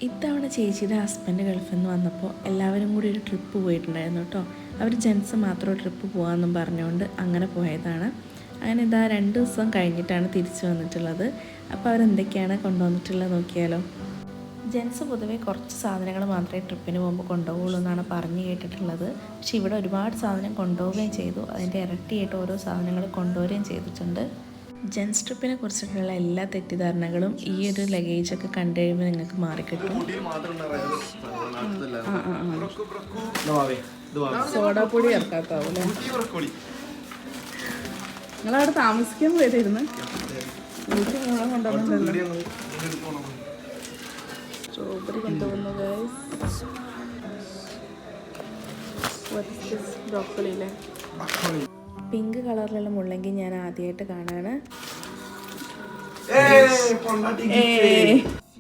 ഇത്തവണ ചേച്ചിയുടെ ഹസ്ബൻഡ് ഗൾഫിൽ നിന്ന് വന്നപ്പോൾ എല്ലാവരും കൂടി ഒരു ട്രിപ്പ് പോയിട്ടുണ്ടായിരുന്നു കേട്ടോ. അവർ ജെൻസ് മാത്രം ട്രിപ്പ് പോകാമെന്നും പറഞ്ഞുകൊണ്ട് അങ്ങനെ പോയതാണ്. അങ്ങനെ ഇതാ 2 ദിവസം കഴിഞ്ഞിട്ടാണ് തിരിച്ചു വന്നിട്ടുള്ളത്. അപ്പോൾ അവരെന്തൊക്കെയാണ് കൊണ്ടുവന്നിട്ടുള്ളത് നോക്കിയാലോ. ജെൻസ് പൊതുവെ കുറച്ച് സാധനങ്ങൾ മാത്രമേ ട്രിപ്പിന് പോകുമ്പോൾ കൊണ്ടുപോകുള്ളൂ എന്നാണ് പറഞ്ഞു കേട്ടിട്ടുള്ളത്. പക്ഷെ ഇവിടെ ഒരുപാട് സാധനം കൊണ്ടുപോവുകയും ചെയ്തു. അതിൻ്റെ ഇരട്ടിയായിട്ട് ഓരോ സാധനങ്ങൾ കൊണ്ടുവരികയും ചെയ്തിട്ടുണ്ട്. ജെൻസ് ട്രിപ്പിനെ കുറിച്ചിട്ടുള്ള എല്ലാ തെറ്റിദ്ധാരണകളും ഈ ഒരു ലഗേജൊക്കെ കണ്ടു കഴിയുമ്പോൾ നിങ്ങൾക്ക് മാറിക്കിട്ടും. സോഡാപ്പൊടി ചേർക്കാത്താവൂല്ലേ? നിങ്ങളവിടെ താമസിക്കാൻ പോയതായിരുന്നു? കൊണ്ടുവന്നിട്ടുണ്ടല്ലോ. സ്ട്രോബെറി കൊണ്ടുവന്നത് ബ്രോക്കോളിയിലെ പിങ്ക് കളറിലുള്ള മുള്ളങ്കി ഞാൻ ആദ്യമായിട്ട് കാണാണ്.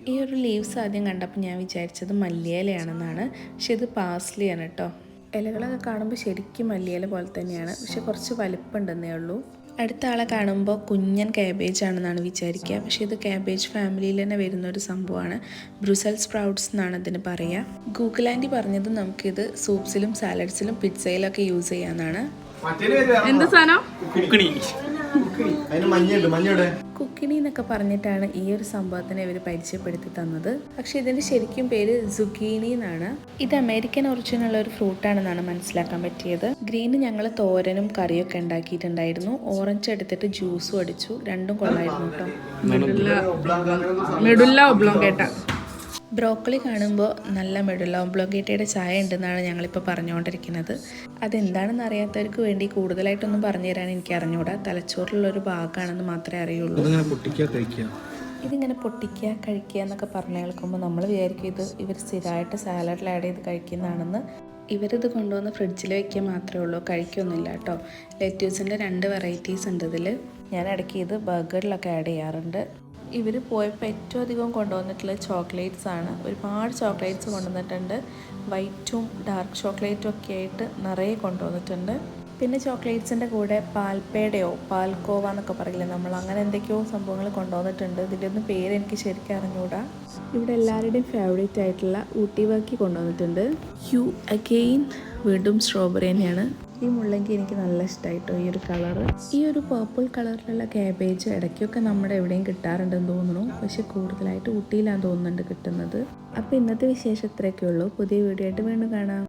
ഈ ഒരു ലീവ്സ് ആദ്യം കണ്ടപ്പോൾ ഞാൻ വിചാരിച്ചത് മല്ലിയിലയാണെന്നാണ്. പക്ഷെ ഇത് പാസ്ലിയാണ് കേട്ടോ. ഇലകളൊക്കെ കാണുമ്പോൾ ശരിക്കും മല്ലിയില പോലെ തന്നെയാണ്, പക്ഷെ കുറച്ച് വലിപ്പമുണ്ടെന്നേ ഉള്ളൂ. അടുത്ത ആളെ കാണുമ്പോൾ കുഞ്ഞൻ കാബേജ് ആണെന്നാണ് വിചാരിക്കുക. പക്ഷേ ഇത് കാബേജ് ഫാമിലിയിൽ തന്നെ വരുന്ന ഒരു സംഭവമാണ്. ബ്രുസൽ സ്പ്രൗട്ട്സ് എന്നാണ് ഇതിന് പറയുക. ഗൂഗിൾ ആൻറ്റി പറഞ്ഞത് നമുക്കിത് സൂപ്സിലും സാലഡ്സിലും പിസ്സയിലൊക്കെ യൂസ് ചെയ്യാമെന്നാണ്. എന്ത് സാധനം? കുക്കിണി എന്നൊക്കെ പറഞ്ഞിട്ടാണ് ഈ ഒരു സംഭവത്തിനെ ഇവർ പരിചയപ്പെടുത്തി തന്നത്. പക്ഷെ ഇതിൻ്റെ ശരിക്കും പേര് സുഗീനി എന്നാണ്. ഇത് അമേരിക്കൻ ഒറിജിനുള്ള ഒരു ഫ്രൂട്ടാണെന്നാണ് മനസ്സിലാക്കാൻ പറ്റിയത്. ഗ്രീന് ഞങ്ങൾ തോരനും കറിയൊക്കെ ഉണ്ടാക്കിയിട്ടുണ്ടായിരുന്നു. ഓറഞ്ച് എടുത്തിട്ട് ജ്യൂസും അടിച്ചു. രണ്ടും കൊള്ളായിരുന്നു കേട്ടോ. മെഡുല്ല ഒബ്ലോങ്കേട്ട. ബ്രോക്കോളി കാണുമ്പോൾ നല്ല മെഡുല്ല ഒബ്ലോങ്കേറ്റയുടെ ചായ ഉണ്ടെന്നാണ് ഞങ്ങളിപ്പോൾ പറഞ്ഞുകൊണ്ടിരിക്കുന്നത്. അതെന്താണെന്ന് അറിയാത്തവർക്ക് വേണ്ടി കൂടുതലായിട്ടൊന്നും പറഞ്ഞു തരാൻ എനിക്ക് അറിഞ്ഞൂടാ. തലച്ചോറിലുള്ളൊരു ഭാഗമാണെന്ന് മാത്രമേ അറിയുള്ളൂ. ഇതിങ്ങനെ പൊട്ടിക്കുക കഴിക്കുക എന്നൊക്കെ പറഞ്ഞു കേൾക്കുമ്പോൾ നമ്മൾ വിചാരിക്കും ഇത് ഇവർ സ്ഥിരമായിട്ട് സാലഡിൽ ആഡ് ചെയ്ത് കഴിക്കുന്നതാണെന്ന്. ഇവരിത് കൊണ്ടുവന്ന് ഫ്രിഡ്ജിൽ വയ്ക്കുക മാത്രമേ ഉള്ളൂ, കഴിക്കൊന്നുമില്ല കേട്ടോ. ലെറ്റ്യൂസിൻ്റെ 2 വെറൈറ്റീസ് ഉണ്ട് ഇതിൽ. ഞാൻ ഇടയ്ക്ക് ഇത് ബർഗറിലൊക്കെ ആഡ് ചെയ്യാറുണ്ട്. ഇവർ പോയപ്പോൾ ഏറ്റവും അധികം കൊണ്ടുവന്നിട്ടുള്ളത് ചോക്ലേറ്റ്സ് ആണ്. ഒരുപാട് ചോക്ലേറ്റ്സ് കൊണ്ടുവന്നിട്ടുണ്ട്. വൈറ്റും ഡാർക്ക് ചോക്ലേറ്റും ഒക്കെ ആയിട്ട് നിറയെ കൊണ്ടുവന്നിട്ടുണ്ട്. പിന്നെ ചോക്ലേറ്റ്സിൻ്റെ കൂടെ പാൽപ്പേടയോ പാൽക്കോവ എന്നൊക്കെ പറയില്ലേ നമ്മൾ, അങ്ങനെ എന്തൊക്കെയോ സംഭവങ്ങൾ കൊണ്ടുവന്നിട്ടുണ്ട്. ഇതിൻ്റെയൊന്നും പേര് എനിക്ക് ശരിക്കും അറിഞ്ഞുകൂടാ. ഇവിടെ എല്ലാവരുടെയും ഫേവറേറ്റ് ആയിട്ടുള്ള ഊട്ടി വാക്കി കൊണ്ടുവന്നിട്ടുണ്ട്. യു അഗെയിൻ വീണ്ടും സ്ട്രോബെറി തന്നെയാണ്. ഈ മുള്ളങ്കി എനിക്ക് നല്ല ഇഷ്ടമായിട്ടോ ഈ ഒരു കളറ്. ഈ ഒരു പർപ്പിൾ കളറിലുള്ള ക്യാബേജ് ഇടയ്ക്കൊക്കെ നമ്മുടെ എവിടെയും കിട്ടാറുണ്ടെന്ന് തോന്നുന്നു. പക്ഷെ കൂടുതലായിട്ട് ഊട്ടിയിലാന്ന് തോന്നുന്നുണ്ട് കിട്ടുന്നത്. അപ്പോൾ ഇന്നത്തെ വിശേഷം ഇത്രയൊക്കെ ഉള്ളൂ. പുതിയ വീഡിയോ ആയിട്ട് വീണ്ടും കാണാം.